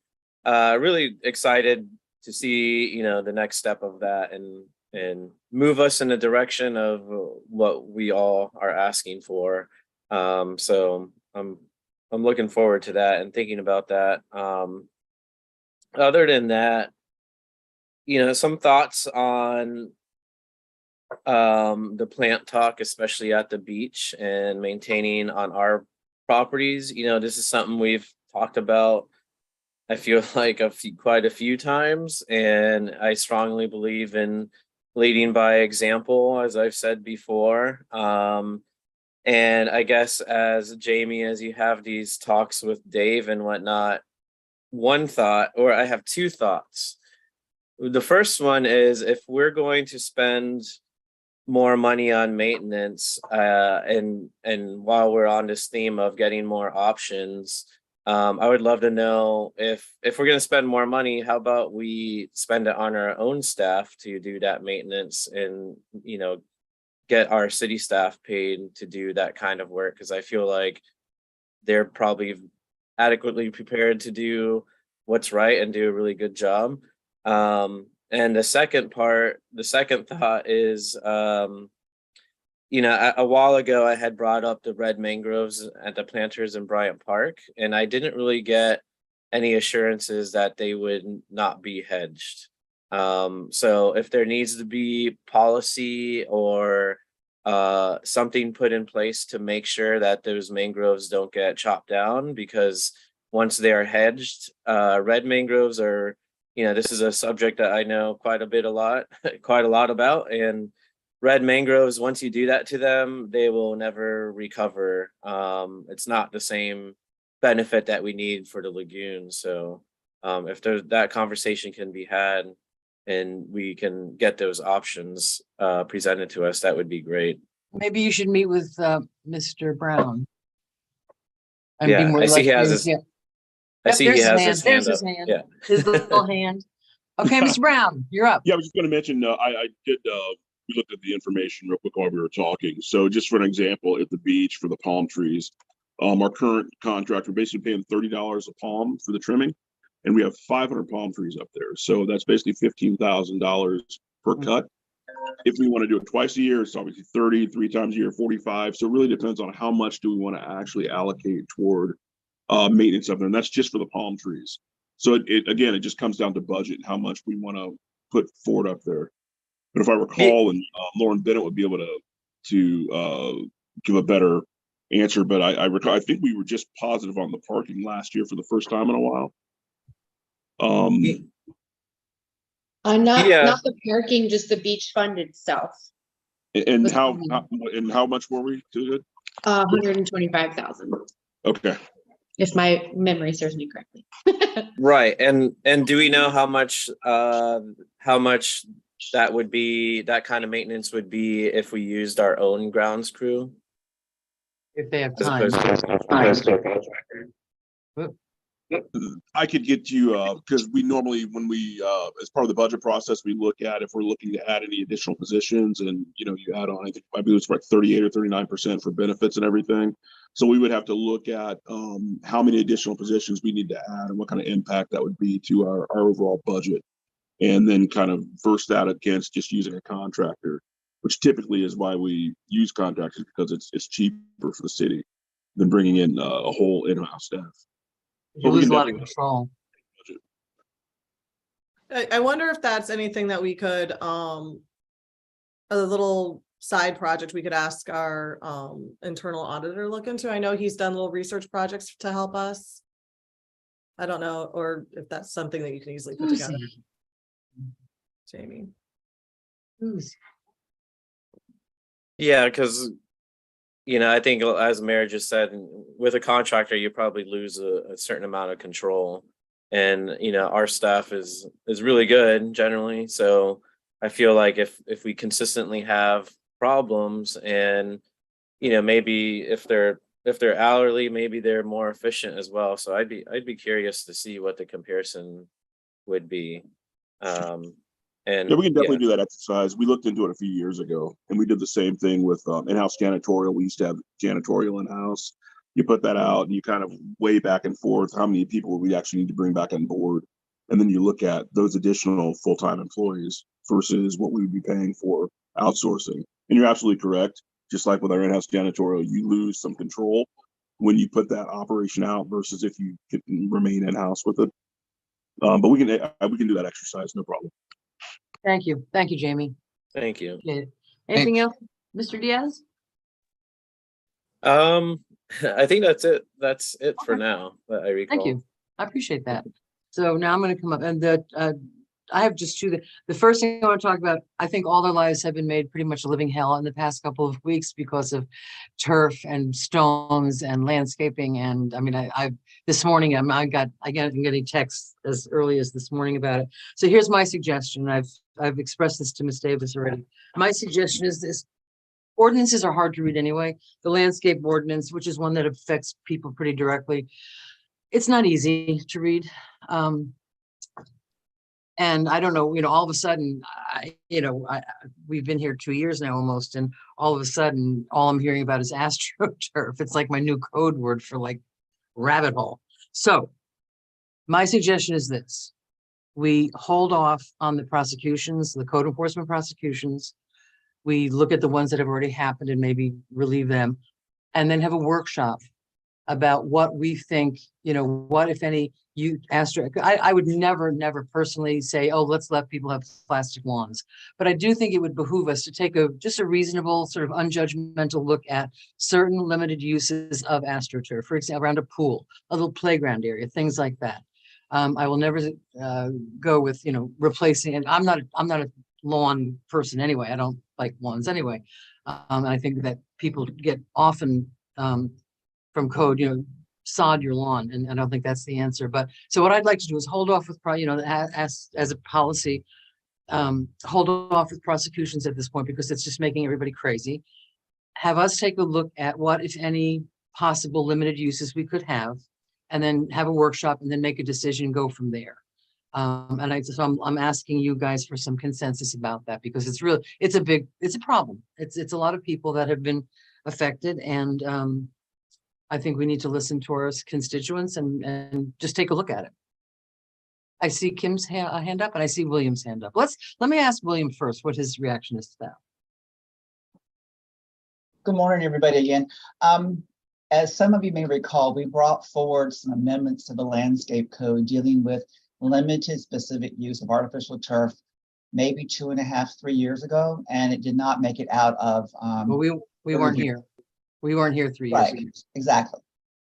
really excited to see the next step of that and move us in the direction of what we all are asking for. So I'm looking forward to that and thinking about that. Other than that, some thoughts on the plant talk, especially at the beach and maintaining on our properties. This is something we've talked about, I feel like quite a few times, and I strongly believe in leading by example, as I've said before. And I guess as Jamie, as you have these talks with Dave and whatnot, one thought, or I have 2 thoughts. The first one is, if we're going to spend more money on maintenance, and while we're on this theme of getting more options, I would love to know if we're going to spend more money, how about we spend it on our own staff to do that maintenance and, get our city staff paid to do that kind of work. Because I feel like they're probably adequately prepared to do what's right and do a really good job. And the second thought is, a while ago I had brought up the red mangroves at the planters in Bryant Park, and I didn't really get any assurances that they would not be hedged. So if there needs to be policy or something put in place to make sure that those mangroves don't get chopped down, because once they are hedged, red mangroves are, this is a subject that I know quite a lot about, and red mangroves, once you do that to them, they will never recover. It's not the same benefit that we need for the lagoon. So if that conversation can be had and we can get those options presented to us, that would be great. Maybe you should meet with Mr. Brown. And Yeah, be more I see he has likely- his, I see he has his hand up. Yeah. His little hand. Okay, Mr. Brown, you're up. Yeah, I was just going to mention, I did, we looked at the information real quick while we were talking. So just for an example, at the beach for the palm trees, Our current contract, we're basically paying $30 a palm for the trimming, and we have 500 palm trees up there. So that's basically $15,000 per cut. If we want to do it twice a year, it's obviously 30, 3 times a year, 45. So it really depends on how much do we want to actually allocate toward maintenance up there. And that's just for the palm trees. So again, it just comes down to budget and how much we want to put forward up there. But if I recall, and Lauren Bennett would be able to give a better answer, but I recall, I think we were just positive on the parking last year for the first time in a while. Yeah. Not the parking, just the beach fund itself, And Was- how much were we to it? 125,000, Okay. if my memory serves me correctly. Right. And do we know how much that would be, that kind of maintenance would be if we used our own grounds crew? If they have As time. opposed to a contractor? I could get you, because we normally, when we, as part of the budget process, we look at if we're looking to add any additional positions, and, you know, you add on, I think, I believe it's like 38 or 39% for benefits and everything. So we would have to look at how many additional positions we need to add and what kind of impact that would be to our overall budget. And then kind of verse that against just using a contractor, which typically is why we use contractors, because it's cheaper for the city than bringing in a whole in-house staff. You lose a lot of control. I wonder if that's anything that we could, a little side project we could ask our internal auditor look into. I know he's done little research projects to help us. I don't know, or if that's something that you can easily put Who's together, he? Jamie. Who's- Yeah, because, you know, I think as the mayor just said, with a contractor, you probably lose a certain amount of control. And, you know, our staff is really good generally. So I feel like if we consistently have problems, and, you know, maybe if they're hourly, maybe they're more efficient as well. So I'd be curious to see what the comparison would be. And Yeah, we can definitely do that exercise. We looked into it a few years ago, and we did the same thing with in-house janitorial. We used to have janitorial in-house. You put that out and you kind of weigh back and forth how many people we actually need to bring back on board. And then you look at those additional full-time employees versus what we would be paying for outsourcing. And you're absolutely correct. Just like with our in-house janitorial, you lose some control when you put that operation out versus if you can remain in-house with it. But we can do that exercise, no problem. Thank you. Thank you, Jamie. thank you. Okay. Anything else, Mr. Diaz? I think that's it. That's it for Okay. now that I recall. Thank you. I appreciate that. So now I'm going to come up and I have just two. The first thing I want to talk about, I think all their lives have been made pretty much a living hell in the past couple of weeks because of turf and stones and landscaping. And I mean, I this morning, I'm getting texts as early as this morning about it. So here's my suggestion. I've expressed this to Ms. Davis already. My suggestion is this. Ordinances are hard to read anyway. The landscape ordinance, which is one that affects people pretty directly, it's not easy to read. And I don't know, you know, all of a sudden, we've been here 2 years now almost, and all of a sudden, all I'm hearing about is AstroTurf. It's like my new code word for like rabbit hole. So my suggestion is this. We hold off on the prosecutions, the code enforcement prosecutions. We look at the ones that have already happened and maybe relieve them, and then have a workshop about what we think, you know, what, if any, I would never personally say, oh, let's let people have plastic lawns. But I do think it would behoove us to take just a reasonable sort of unjudgmental look at certain limited uses of AstroTurf, for example, around a pool, a little playground area, things like that. I will never go with, you know, replacing, and I'm not a lawn person anyway. I don't like lawns anyway. And I think that people get often from code, you know, sod your lawn, and I don't think that's the answer. But so what I'd like to do is hold off with, you know, as a policy, hold off with prosecutions at this point because it's just making everybody crazy. Have us take a look at what, if any, possible limited uses we could have, and then have a workshop and then make a decision and go from there. And I'm asking you guys for some consensus about that because it's a problem. It's a lot of people that have been affected, and I think we need to listen to our constituents and just take a look at it. I see Kim's hand up and I see William's hand up. Let me ask William first what his reaction is to that. Good morning, everybody again. As some of you may recall, we brought forward some amendments to the landscape code dealing with limited specific use of artificial turf maybe 2.5, 3 years ago, and it did not make it out of. Well, we weren't here. We weren't here 3 years Right, ago. exactly.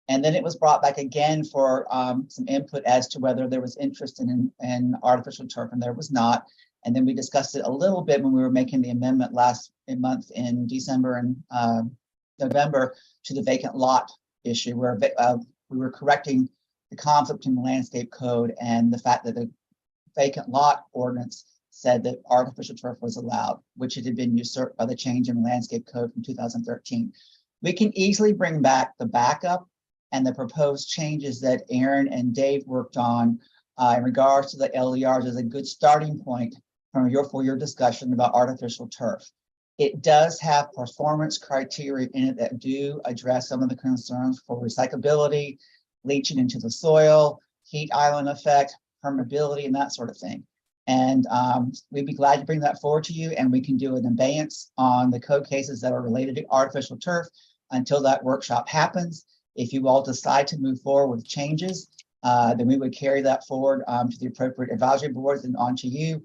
And then it was brought back again for some input as to whether there was interest in artificial turf, and there was not. And then we discussed it a little bit when we were making the amendment last month in December and November to the vacant lot issue, where we were correcting the conflict in the landscape code and the fact that the vacant lot ordinance said that artificial turf was allowed, which it had been usurped by the change in the landscape code from 2013. We can easily bring back the backup and the proposed changes that Aaron and Dave worked on in regards to the LDRs as a good starting point for your discussion about artificial turf. It does have performance criteria in it that do address some of the concerns for recyclability, leaching into the soil, heat island effect, permeability, and that sort of thing. And we'd be glad to bring that forward to you, and we can do an abeyance on the code cases that are related to artificial turf until that workshop happens. If you all decide to move forward with changes, then we would carry that forward to the appropriate advisory boards and on to you.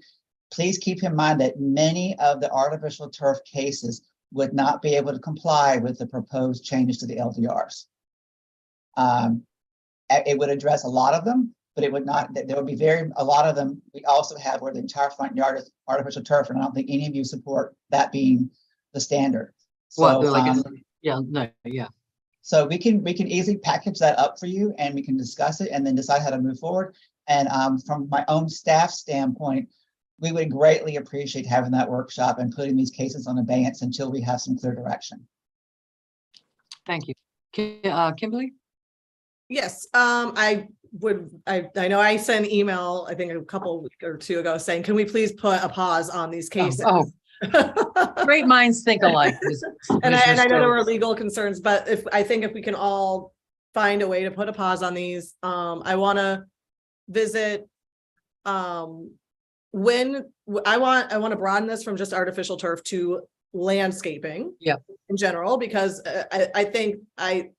Please keep in mind that many of the artificial turf cases would not be able to comply with the proposed changes to the LDRs. It would address a lot of them, but it would not, there would be a lot of them. We also have where the entire front yard is artificial turf, and I don't think any of you support that being the standard. Well, So, yeah. So we can easily package that up for you, and we can discuss it and then decide how to move forward. And from my own staff standpoint, we would greatly appreciate having that workshop and putting these cases on abeyance until we have some clear direction. Thank you. Kimberly? Yes, I know I sent an email, I think a couple weeks or two ago, saying, can we please put a pause on these cases? Great minds think alike. And I know there were legal concerns, but I think if we can all find a way to put a pause on these, I want to visit when I want to broaden this from just artificial turf to landscaping. Yep. In general, because I think I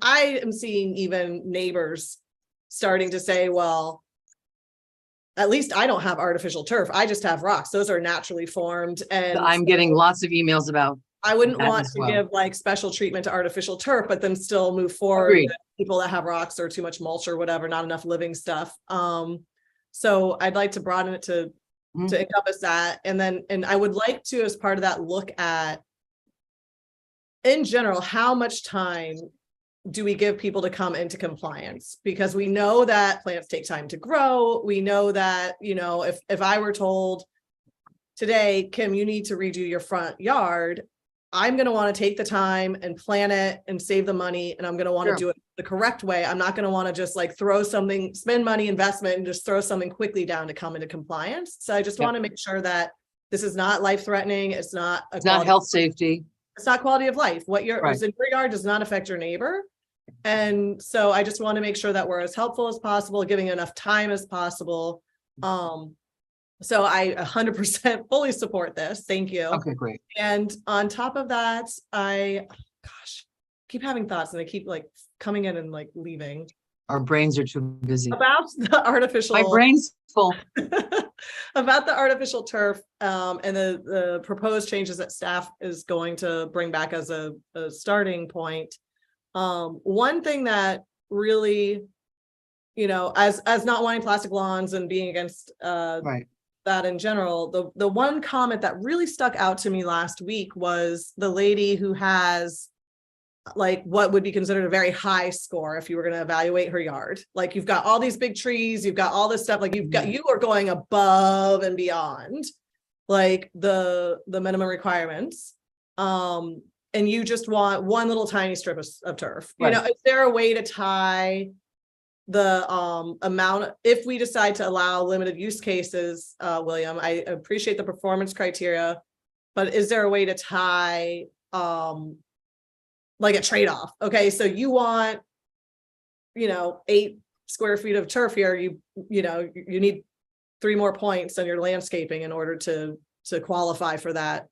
am seeing even neighbors starting to say, well, at least I don't have artificial turf. I just have rocks. Those are naturally formed. And I'm getting lots of emails about. I wouldn't that want as to well. give like special treatment to artificial turf, but then still move forward Agreed. with people that have rocks or too much mulch or whatever, not enough living stuff. So I'd like to broaden it to encompass that. And I would like to, as part of that, look at, in general, how much time do we give people to come into compliance? Because we know that plants take time to grow. We know that, you know, if I were told today, Kim, you need to redo your front yard, I'm going to want to take the time and plan it and save the money. And I'm going to want to do it the correct way. I'm not going to want to just like throw something, spend money, investment, and just throw something quickly down to come into compliance. So I just want to make sure that this is not life-threatening. It's not health safety. It's not quality of life. What is in your yard does not affect your neighbor. And so I just want to make sure that we're as helpful as possible, giving enough time as possible. So I 100% fully support this. Thank you. Okay, great. And on top of that, I keep having thoughts and they keep like coming in and like leaving. Our brains are too busy. About the artificial. My brain's full. About the artificial turf and the proposed changes that staff is going to bring back as a starting point. One thing that really, you know, as not wanting plastic lawns and being against that in general, the one comment that really stuck out to me last week was the lady who has like what would be considered a very high score if you were going to evaluate her yard. Like you've got all these big trees, you've got all this stuff, like you are going above and beyond like the minimum requirements. And you just want one little tiny strip of turf. You know, is there a way to tie the amount, if we decide to allow limited use cases, William, I appreciate the performance criteria, but is there a way to tie like a trade-off. Okay, so you want, 8 square feet of turf here, you need 3 more points on your landscaping in order to qualify for that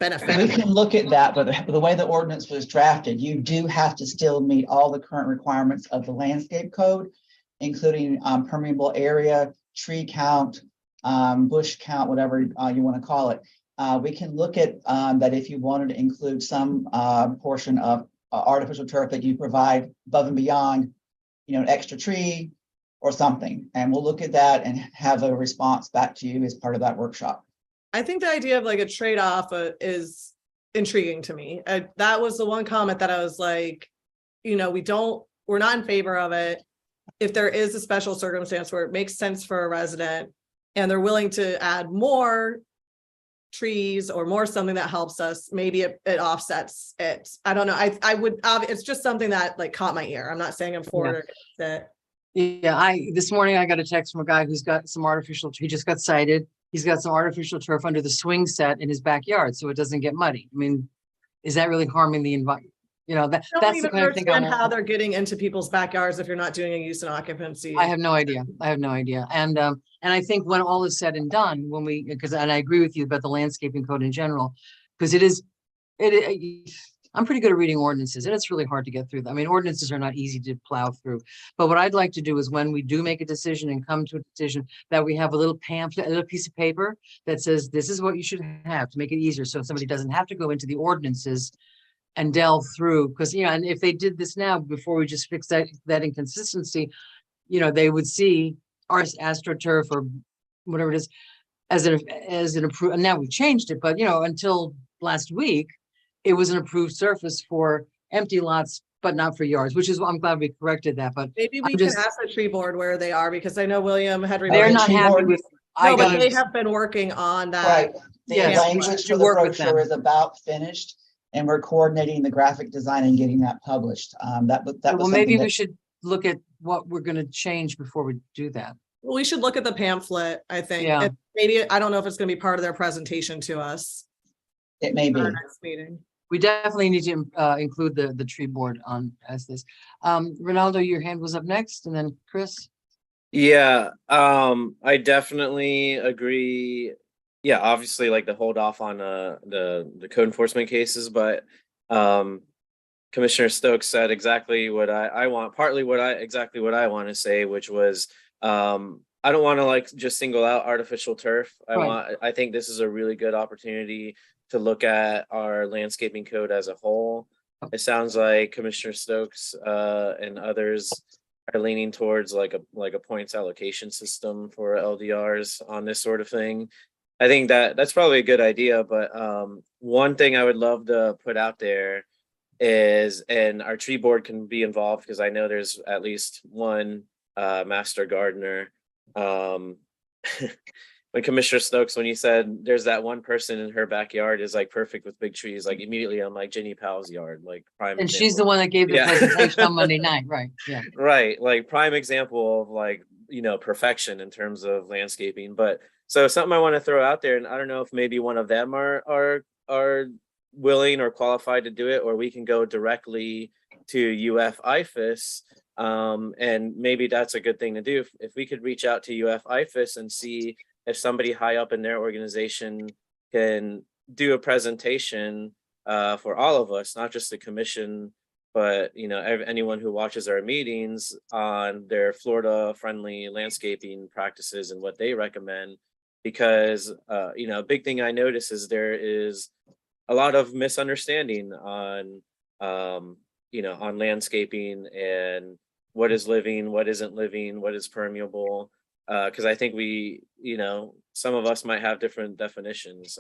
We benefit. can look at that, but the way the ordinance was drafted, you do have to still meet all the current requirements of the landscape code, including permeable area, tree count, bush count, whatever you want to call it. We can look at that if you wanted to include some portion of artificial turf that you provide above and beyond, an extra tree or something. And we'll look at that and have a response back to you as part of that workshop. I think the idea of like a trade-off is intriguing to me. That was the one comment that I was like, we're not in favor of it. If there is a special circumstance where it makes sense for a resident and they're willing to add more trees or more something that helps us, maybe it offsets it. I don't know. I would, it's just something that like caught my ear. I'm not saying I'm for it or against it. Yeah, this morning I got a text from a guy who's got some artificial, he just got cited. He's got some artificial turf under the swing set in his backyard, so it doesn't get muddy. I mean, is that really harming the environment? Don't That's the even kind of thing understand how they're getting into people's backyards if you're not doing a use and occupancy. I have no idea. I have no idea. And I think when all is said and done, and I agree with you about the landscaping code in general, because I'm pretty good at reading ordinances, and it's really hard to get through them. I mean, ordinances are not easy to plow through. But what I'd like to do is when we do make a decision and come to a decision, that we have a little pamphlet, a little piece of paper that says, this is what you should have to make it easier. So somebody doesn't have to go into the ordinances and delve through, because, and if they did this now, before we just fix that inconsistency, they would see our AstroTurf or whatever it is as an approved, and now we've changed it, but until last week, it was an approved surface for empty lots, but not for yards, which is why I'm glad we corrected that, but Maybe we I'm can just- ask the tree board where they are, because I know William had. they're reminded not me- happy with. No, but they have been working on that. Right. The Yes, we language should for the work with brochure them. is about finished, and we're coordinating the graphic design and getting that published. That was Well, maybe something we that- should look at what we're gonna change before we do that. Well, we should look at the pamphlet, I think. Yeah. And maybe, I don't know if it's gonna be part of their presentation to us It may at be. our next meeting. We definitely need to include the tree board as this. Ronaldo, your hand was up next, and then Chris. Yeah, I definitely agree. Yeah, obviously like the hold off on the code enforcement cases, but Commissioner Stokes said exactly what I want, partly exactly what I want to say, which was I don't want to like just single out artificial turf. Right. I think this is a really good opportunity to look at our landscaping code as a whole. It sounds like Commissioner Stokes and others are leaning towards like a points allocation system for LDRs on this sort of thing. I think that's probably a good idea, but one thing I would love to put out there is, and our tree board can be involved because I know there's at least one master gardener. When Commissioner Stokes, when you said there's that one person in her backyard is like perfect with big trees, like immediately I'm like Jenny Powell's yard, like prime. And she's example. the one that gave the Yeah. presentation on Monday night, right? Yeah. Right, like prime example of like, perfection in terms of landscaping. But so something I want to throw out there, and I don't know if maybe one of them are willing or qualified to do it, or we can go directly to UF IFAS. And maybe that's a good thing to do. If we could reach out to UF IFAS and see if somebody high up in their organization can do a presentation for all of us, not just the commission, but anyone who watches our meetings on their Florida friendly landscaping practices and what they recommend. Because a big thing I notice is there is a lot of misunderstanding on on landscaping and what is living, what isn't living, what is permeable. Because I think some of us might have different definitions.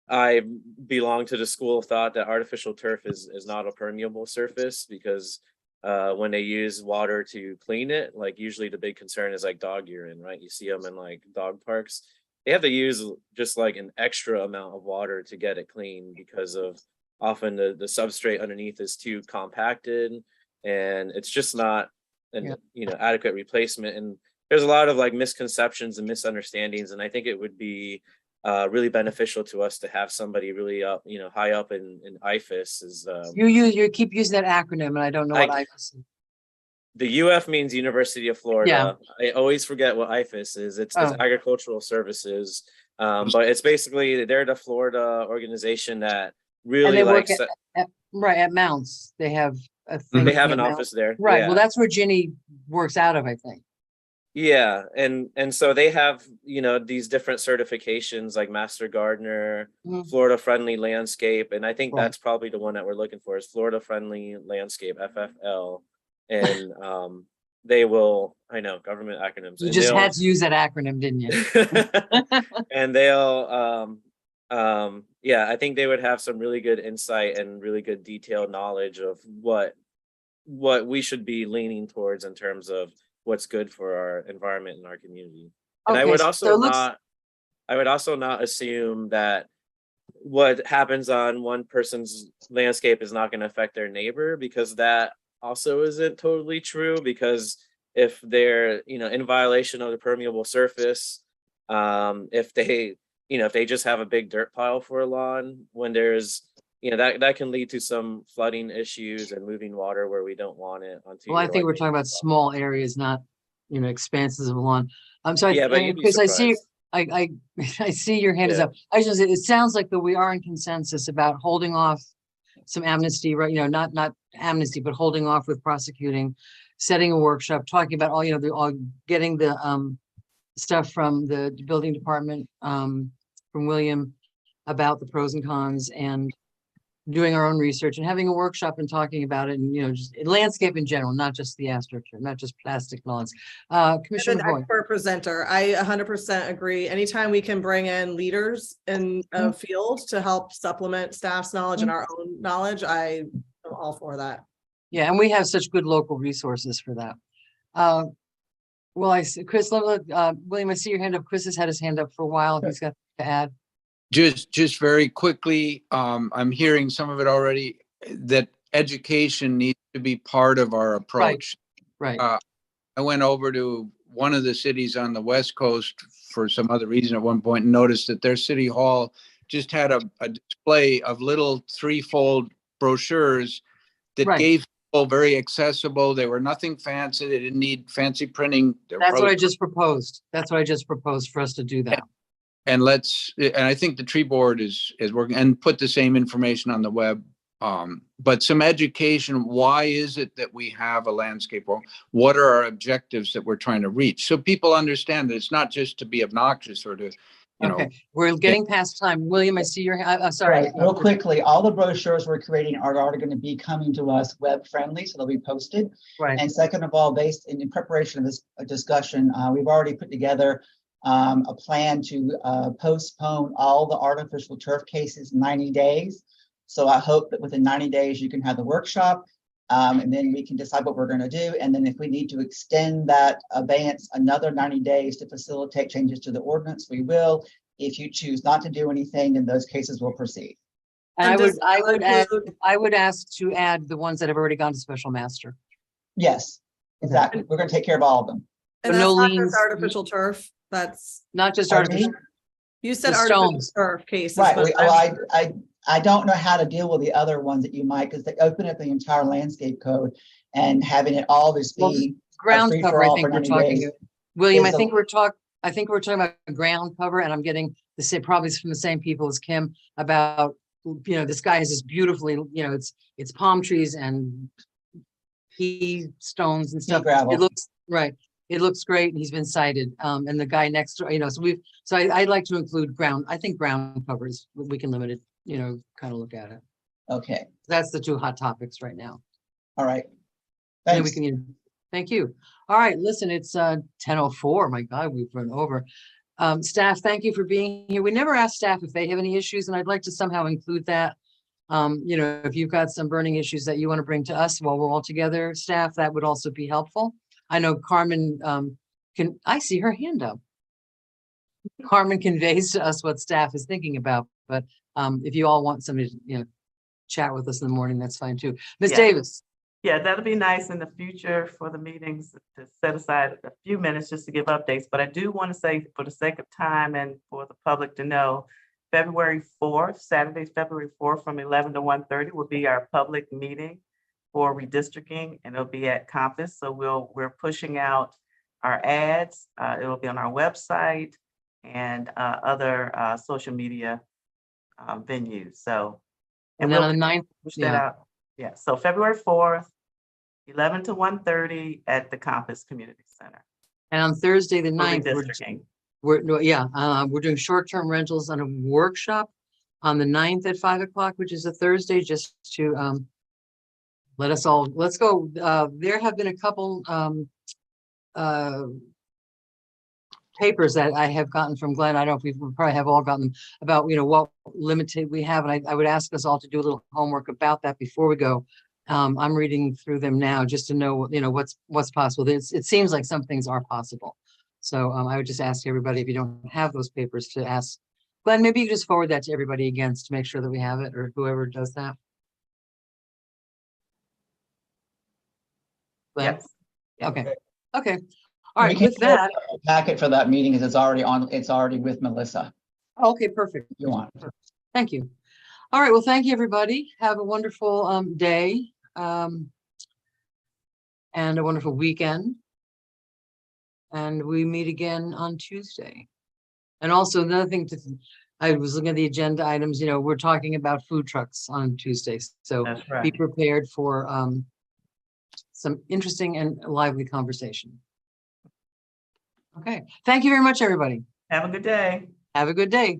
I belong to the school of thought that artificial turf is not a permeable surface, because when they use water to clean it, like usually the big concern is like dog urine, right? You see them in like dog parks. They have to use just like an extra amount of water to get it clean, because of often the substrate underneath is too compacted and it's just not an adequate replacement. And there's a lot of like misconceptions and misunderstandings, and I think it would be really beneficial to us to have somebody really up, high up in IFAS is, You keep using that acronym and I don't know what I- IFAS is. the UF means University of Florida. I always forget what IFAS is. It's Oh. Agricultural Services. But it's basically, they're the Florida organization that And really they work likes, right, at Mounts. They have a thing. they have at an Mounts. office there. Right, yeah. well, that's where Ginny works out of, I think. Yeah, and so they have, these different certifications like Master Gardener, Mhm. Florida Friendly Landscape, and I think Right. that's probably the one that we're looking for is Florida Friendly Landscape, FFL. And they will, I know, government acronyms. You and just they'll- had to use that acronym, didn't you? And they'll yeah, I think they would have some really good insight and really good detailed knowledge of what we should be leaning towards in terms of what's good for our environment and our community. And I Okay, would so also it looks- not assume that what happens on one person's landscape is not going to affect their neighbor, because that also isn't totally true. Because if they're, in violation of the permeable surface, if they just have a big dirt pile for a lawn, when there's, that can lead to some flooding issues and moving water where we don't want it onto. Well, I your, think like, we're talking about small areas, not, expanses of lawn. So Yeah, but you'd be because I see, surprised. I see your hand is Yeah. up. I just, it sounds like that we are in consensus about holding off some amnesty, right? Not amnesty, but holding off with prosecuting, setting a workshop, talking about all, getting the stuff from the building department, from William about the pros and cons, and doing our own research and having a workshop and talking about it, and just landscape in general, not just the astroturf, not just plastic lawns. As Commissioner an McVoy. expert presenter, I 100% agree. Anytime we can bring in leaders in a field to help supplement staff's knowledge and our own knowledge, I am all for that. Yeah, and we have such good local resources for that. Well, I see, Chris, William, I see your hand up. Chris has had his hand up for a while. He's got to add. Just very quickly, I'm hearing some of it already, that education needs to be part of our approach. Right. I went over to one of the cities on the West Coast for some other reason at one point and noticed that their city hall just had a display of little threefold brochures that Right. gave people very accessible. They were nothing fancy. They didn't need fancy printing. They were That's what probably- I just proposed. That's what I just proposed for us to do that. And I think the tree board is working and put the same information on the web. But some education, why is it that we have a landscape? Or what are our objectives that we're trying to reach? So people understand that it's not just to be obnoxious or to, Okay, we're getting past time. William, I see your, sorry. Right, real quickly, all the brochures we're creating are going to be coming to us web friendly, so they'll be posted. Right. And second of all, based in preparation of this discussion, we've already put together a plan to postpone all the artificial turf cases 90 days. So I hope that within 90 days, you can have the workshop, and then we can decide what we're going to do. And then if we need to extend that abeyance another 90 days to facilitate changes to the ordinance, we will. If you choose not to do anything, then those cases will proceed. And And does that I would ask to add the ones that have already gone to special master. Yes, exactly. We're going to take care of all of them. And But that's no not liens. just artificial turf. That's, Not just Pardon me? artificial. you said The artificial stones. turf cases. Right, but I don't know how to deal with the other ones that you might, because they open up the entire landscape code and having it all just Well, be Ground free cover, for I all think for we're 90 talking. days William, I is a- think we're talking about ground cover, and I'm getting the same, probably from the same people as Kim about, this guy has this beautifully, it's palm trees and pea stones and stuff. gravel. It looks, right. It looks great. And he's been cited. And the guy next to, so I'd like to include ground. I think ground covers, we can limit it, kind of look at it. Okay, That's the two hot topics right now. all right. And then we Thanks. can, thank you. All right, listen, it's 10:04. My God, we've run over. Staff, thank you for being here. We never ask staff if they have any issues, and I'd like to somehow include that. If you've got some burning issues that you want to bring to us while we're all together, staff, that would also be helpful. I know Carmen, I see her hand up. Carmen conveys to us what staff is thinking about, but if you all want somebody to, chat with us in the morning, that's fine too. Ms. Yeah. Davis. Yeah, that'll be nice in the future for the meetings to set aside a few minutes just to give updates. But I do want to say, for the sake of time and for the public to know, February 4th, Saturday, February 4th, from 11 to 1:30 will be our public meeting for redistricting, and it'll be at Compass. So we're pushing out our ads. It'll be on our website and other social media venues. So. And then we'll on the 9th, push that yeah. out. Yeah, so February 4th, 11 to 1:30 at the Compass Community Center. And on Thursday, the For 9th, redistricting. we're doing short-term rentals on a workshop on the 9th at 5 o'clock, which is a Thursday, just to let's go. There have been a couple papers that I have gotten from Glenn. I don't know if we probably have all gotten them about, what limited we have. And I would ask us all to do a little homework about that before we go. I'm reading through them now just to know, what's possible. It seems like some things are possible. So I would just ask everybody, if you don't have those papers, to ask Glenn, maybe you just forward that to everybody again to make sure that we have it, or whoever does that. Glenn? Yes. Okay. Okay. All right. We can With that, forward the packet for that meeting, because it's already with Melissa, okay, perfect. if you want. Thank you. All right. Well, thank you, everybody. Have a wonderful day and a wonderful weekend. And we meet again on Tuesday. And also another thing I was looking at the agenda items, we're talking about food trucks on Tuesdays. So That's be right. prepared for some interesting and lively conversation. Okay. Thank you very much, everybody. Have a good day. Have a good day.